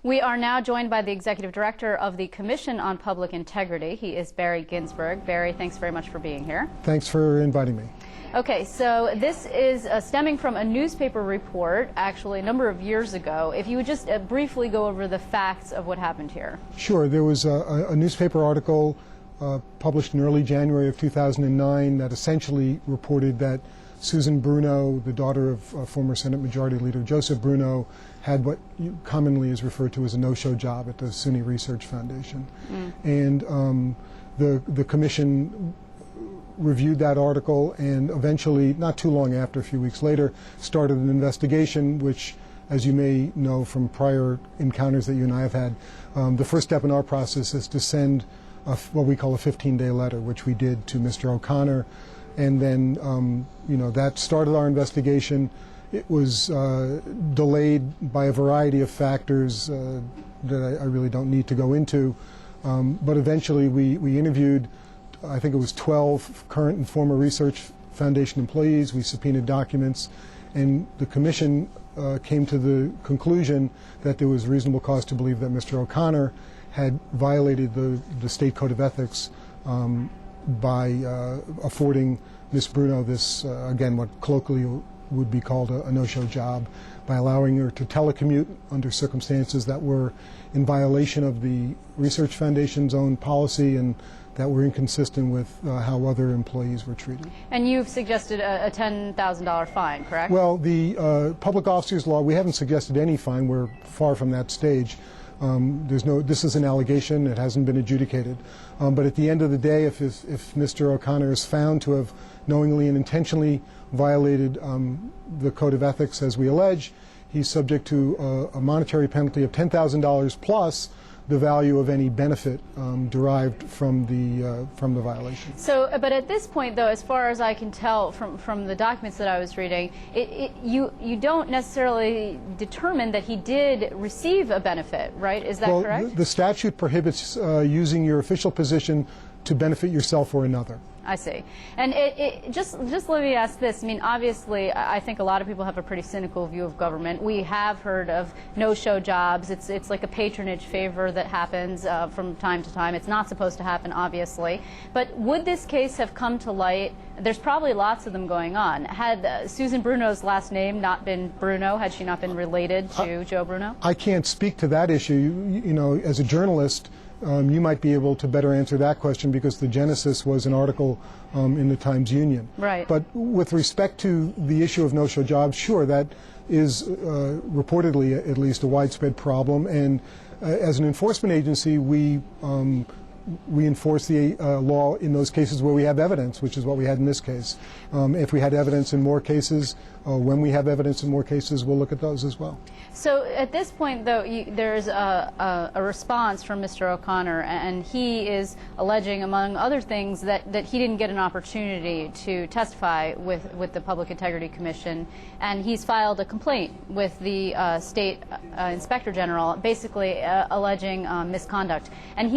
We are now joined by the Executive Director of the Commission on Public Integrity. He is Barry Ginsberg. Barry, thanks very much for being here. Thanks for inviting me. Okay, so this is stemming from a newspaper report, actually a number of years ago. If you would just briefly go over the facts of what happened here. Sure. There was a newspaper article published in early January of 2009 that essentially reported that Susan Bruno, the daughter of former Senate Majority Leader Joseph Bruno, had what commonly is referred to as a no-show job at the SUNY Research Foundation. And the commission reviewed that article and eventually, not too long after, a few weeks later, started an investigation which, as you may know from prior encounters that you and I have had, the first step in our process is to send what we call a 15-day letter, which we did to Mr. O'Connor. And then, that started our investigation. It was delayed by a variety of factors that I really don't need to go into. But eventually we interviewed, I think it was 12 current and former Research Foundation employees. We subpoenaed documents, and the commission came to the conclusion that there was reasonable cause to believe that Mr. O'Connor had violated the state code of ethics by affording Ms. Bruno this, again, what colloquially would be called a no-show job, by allowing her to telecommute under circumstances that were in violation of the Research Foundation's own policy and that were inconsistent with how other employees were treated. And you've suggested a $10,000 fine, correct? Well, the public officers law, we haven't suggested any fine. We're far from that stage. This is an allegation. It hasn't been adjudicated. But at the end of the day, if Mr. O'Connor is found to have knowingly and intentionally violated the code of ethics as we allege, he's subject to a monetary penalty of $10,000 plus the value of any benefit derived from the violation. So, but at this point, though, as far as I can tell from the documents that I was reading, you don't necessarily determine that he did receive a benefit, right? Is that correct? The statute prohibits using your official position to benefit yourself or another. I see. And just let me ask this. I mean, obviously, I think a lot of people have a pretty cynical view of government. We have heard of no-show jobs. It's like a patronage favor that happens from time to time. It's not supposed to happen, obviously. But would this case have come to light? There's probably lots of them going on. Had Susan Bruno's last name not been Bruno, had she not been related to Joe Bruno? I can't speak to that issue. You know, as a journalist, you might be able to better answer that question because the genesis was an article in the Times-Union. Right. But with respect to the issue of no-show jobs, sure, that is reportedly at least a widespread problem. And as an enforcement agency, we enforce the law in those cases where we have evidence, which is what we had in this case. If we had evidence in more cases, when we have evidence in more cases, we'll look at those as well. So at this point, though, there's a response from Mr. O'Connor, and he is alleging, among other things, that he didn't get an opportunity to testify with the Public Integrity Commission, and he's filed a complaint with the State Inspector General, basically alleging misconduct. And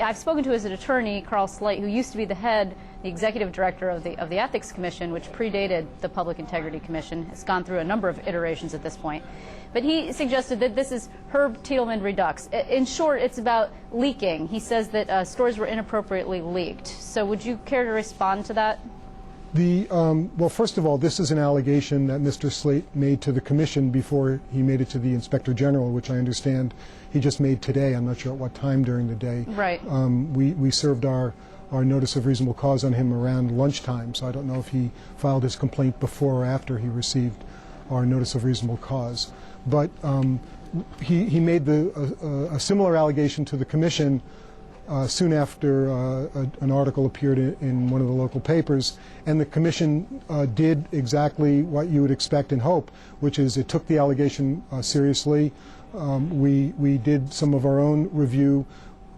I've spoken to his attorney, Carl Slate, who used to be the executive director of the Ethics Commission, which predated the Public Integrity Commission. It's gone through a number of iterations at this point. But he suggested that this is Herb Titelman Redux. In short, it's about leaking. He says that stories were inappropriately leaked. So would you care to respond to that? Well, first of all, this is an allegation that Mr. Slate made to the Commission before he made it to the Inspector General, which I understand he just made today. I'm not sure at what time during the day. Right. We served our notice of reasonable cause on him around lunchtime, so I don't know if he filed his complaint before or after he received our notice of reasonable cause. But he made a similar allegation to the Commission soon after an article appeared in one of the local papers, and the Commission did exactly what you would expect and hope, which is it took the allegation seriously. We did some of our own review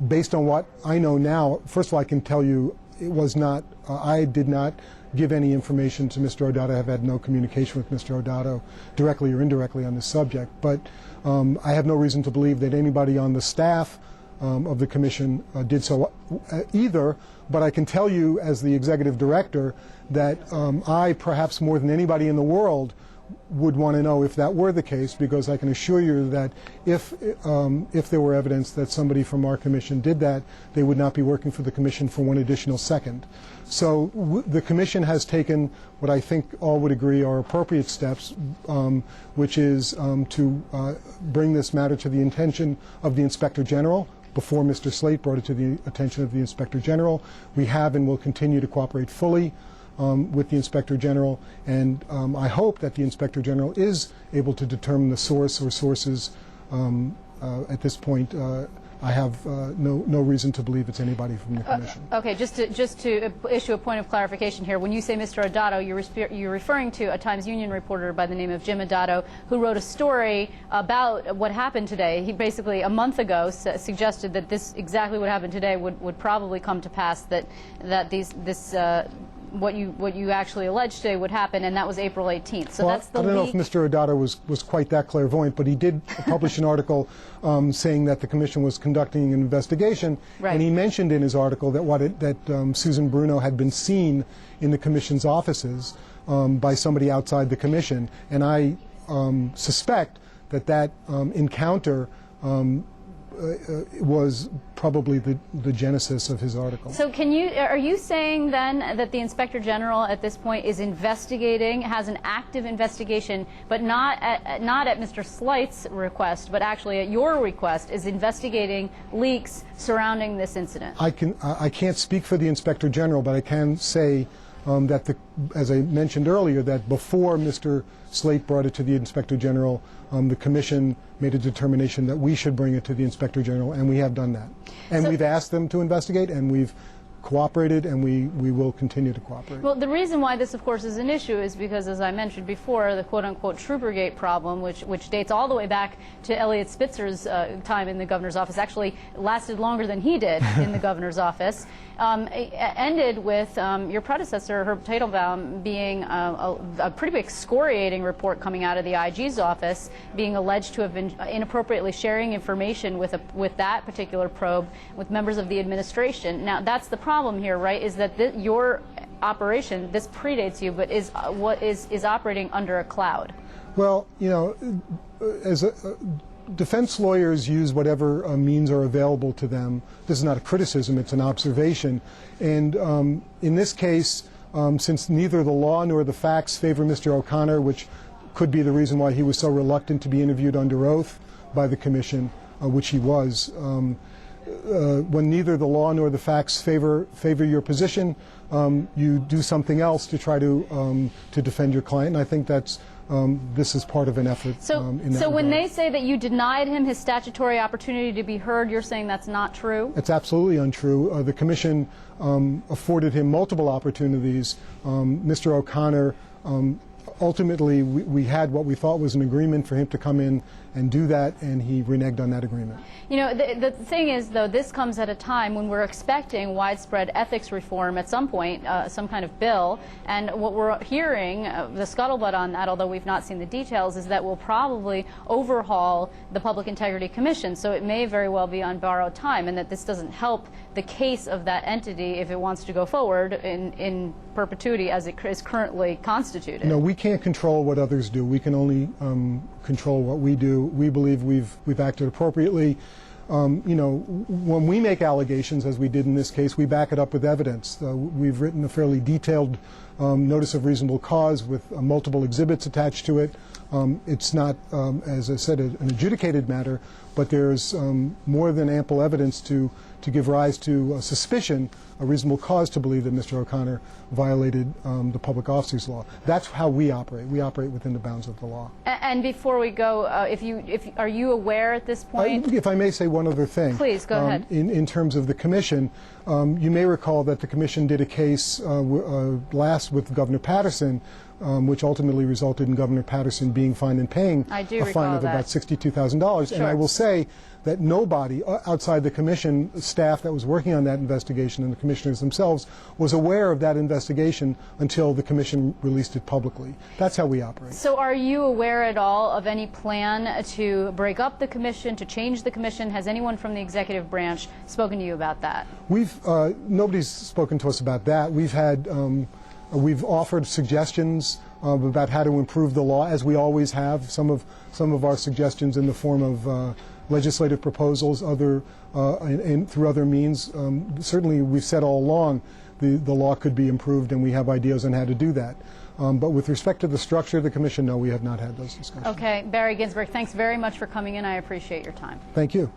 based on what I know now. First of all, I can tell you it was not, I did not give any information to Mr. O'Dotto. I have had no communication with Mr. O'Dotto directly or indirectly on this subject. But I have no reason to believe that anybody on the staff of the Commission did so either. But I can tell you as the executive director that I, perhaps more than anybody in the world, would want to know if that were the case, because I can assure you that if there were evidence that somebody from our commission did that, they would not be working for the commission for one additional second. So the commission has taken what I think all would agree are appropriate steps, which is to bring this matter to the attention of the Inspector General. Before Mr. Slate brought it to the attention of the Inspector General, we have and will continue to cooperate fully with the Inspector General, and I hope that the Inspector General is able to determine the source or sources. At this point, I have no reason to believe it's anybody from the Commission. Okay, just to issue a point of clarification here, when you say Mr. Adato, you're referring to a Times Union reporter by the name of Jim Adato, who wrote a story about what happened today. He basically, a month ago, suggested that exactly what happened today would probably come to pass, that what you actually alleged today would happen, and that was April 18th. So well, that's the I don't leak. know if Mr. Adato was quite that clairvoyant, but he did publish an article saying that the Commission was conducting an investigation, right. And he mentioned in his article that Susan Bruno had been seen in the Commission's offices by somebody outside the Commission, and I suspect that encounter was probably the genesis of his article. So are you saying then that the Inspector General at this point is investigating, has an active investigation, but not at Mr. Slate's request, but actually at your request, is investigating leaks surrounding this incident? I can't speak for the Inspector General, but I can say that, as I mentioned earlier, that before Mr. Slate brought it to the Inspector General, the Commission made a determination that we should bring it to the Inspector General, and we have done that. And we've asked them to investigate, and we've cooperated, and we will continue to cooperate. Well, the reason why this, of course, is an issue is because, as I mentioned before, the quote-unquote Troopergate problem, which dates all the way back to Eliot Spitzer's time in the governor's office, actually lasted longer than he did in the governor's office, ended with your predecessor, Herb Teitelbaum, being a pretty excoriating report coming out of the IG's office, being alleged to have been inappropriately sharing information with that particular probe with members of the administration. Now, that's the problem here, right, is that your operation, this predates you, but is operating under a cloud. Well, you know, defense lawyers use whatever means are available to them. This is not a criticism, it's an observation. And in this case, since neither the law nor the facts favor Mr. O'Connor, which could be the reason why he was so reluctant to be interviewed under oath by the Commission, which he was, when neither the law nor the facts favor your position, you do something else to try to defend your client. And I think that's this is part of an effort. In that so when regard. they say that you denied him his statutory opportunity to be heard, you're saying that's not true? It's absolutely untrue. The Commission afforded him multiple opportunities. Mr. O'Connor, ultimately, we had what we thought was an agreement for him to come in and do that, and he reneged on that agreement. You know, the thing is, though, this comes at a time when we're expecting widespread ethics reform at some point, some kind of bill, and what we're hearing, the scuttlebutt on that, although we've not seen the details, is that we'll probably overhaul the Public Integrity Commission, so it may very well be on borrowed time, and that this doesn't help the case of that entity if it wants to go forward in perpetuity as it is currently constituted. No, we can't control what others do. We can only control what we do. We believe we've acted appropriately. You know, when we make allegations, as we did in this case, we back it up with evidence. We've written a fairly detailed notice of reasonable cause with multiple exhibits attached to it. It's not, as I said, an adjudicated matter, but there's more than ample evidence to give rise to a suspicion, a reasonable cause to believe that Mr. O'Connor violated the Public Officers Law. That's how we operate. We operate within the bounds of the law. And before we go, are you aware at this point? If I may say one other thing. Please, go ahead. In terms of the Commission, you may recall that the Commission did a case last with Governor Patterson, which ultimately resulted in Governor Patterson being fined and paying a fine of about $62,000. Sure. And I will say that nobody outside the Commission staff that was working on that investigation and the commissioners themselves was aware of that investigation until the Commission released it publicly. That's how we operate. So are you aware at all of any plan to break up the Commission, to change the Commission? Has anyone from the executive branch spoken to you about that? Nobody's spoken to us about that. We've offered suggestions about how to improve the law, as we always have. Some of our suggestions in the form of legislative proposals, through other means. Certainly, we've said all along the law could be improved, and we have ideas on how to do that. But with respect to the structure of the commission, no, we have not had those discussions. Okay, Barry Ginsberg, thanks very much for coming in. I appreciate your time. Thank you.